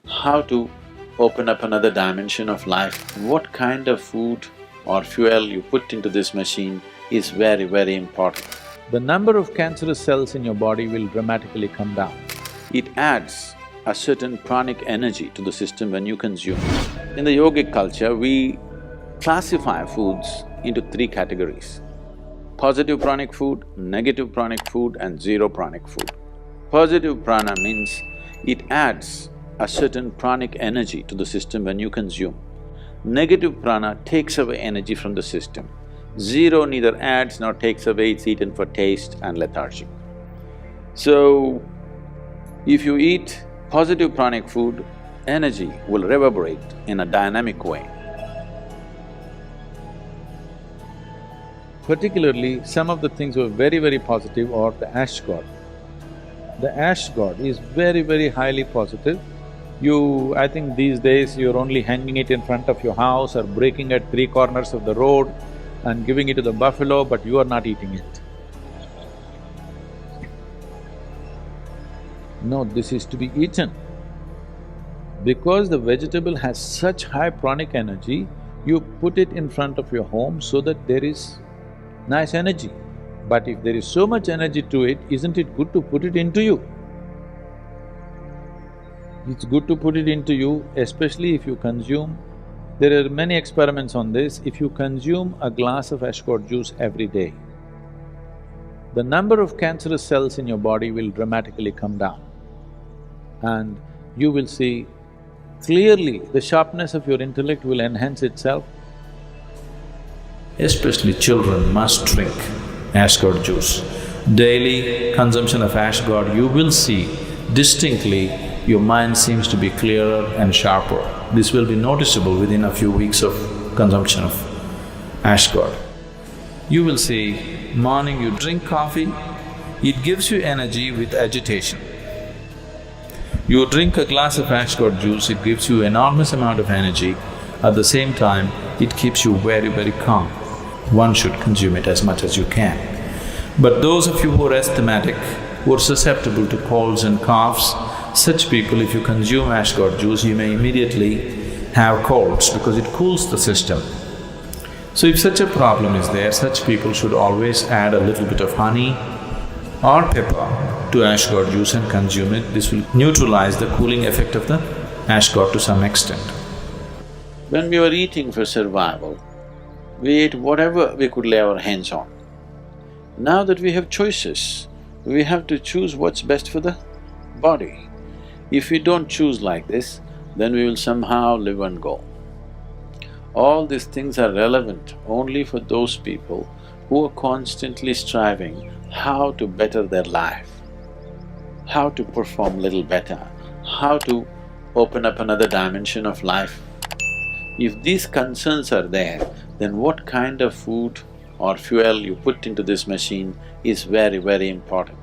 how to open up another dimension of life. What kind of food or fuel you put into this machine is very, very important. The number of cancerous cells in your body will dramatically come down. It adds a certain pranic energy to the system when you consume. In the yogic culture, we classify foods into three categories: positive pranic food, negative pranic food and zero pranic food. Positive prana means it adds a certain pranic energy to the system when you consume. Negative prana takes away energy from the system. Zero neither adds nor takes away, it's eaten for taste and lethargy. So, if you eat positive pranic food, energy will reverberate in a dynamic way. Particularly, some of the things were very, very positive are the ash god. The ash god is very, very highly positive. I think these days you're only hanging it in front of your house or breaking at three corners of the road and giving it to the buffalo, but you are not eating it. No, this is to be eaten. Because the vegetable has such high pranic energy, you put it in front of your home so that there is nice energy. But if there is so much energy to it, isn't it good to put it into you? It's good to put it into you, especially if you consume. There are many experiments on this. If you consume a glass of ash god juice every day, the number of cancerous cells in your body will dramatically come down. And you will see clearly the sharpness of your intellect will enhance itself. Especially children must drink ash god juice. Daily consumption of ash god, you will see distinctly your mind seems to be clearer and sharper. This will be noticeable within a few weeks of consumption of ash god. You will see, morning you drink coffee, it gives you energy with agitation. You drink a glass of ash god juice, it gives you enormous amount of energy. At the same time, it keeps you very, very calm. One should consume it as much as you can. But those of you who are asthmatic, who are susceptible to colds and coughs, such people, if you consume ash god juice, you may immediately have colds because it cools the system. So if such a problem is there, such people should always add a little bit of honey or pepper to ash god juice and consume it. This will neutralize the cooling effect of the ash god to some extent. When we were eating for survival, we ate whatever we could lay our hands on. Now that we have choices, we have to choose what's best for the body. If we don't choose like this, then we will somehow live and go. All these things are relevant only for those people who are constantly striving how to better their life, how to perform little better, how to open up another dimension of life. If these concerns are there, then what kind of food or fuel you put into this machine is very, very important.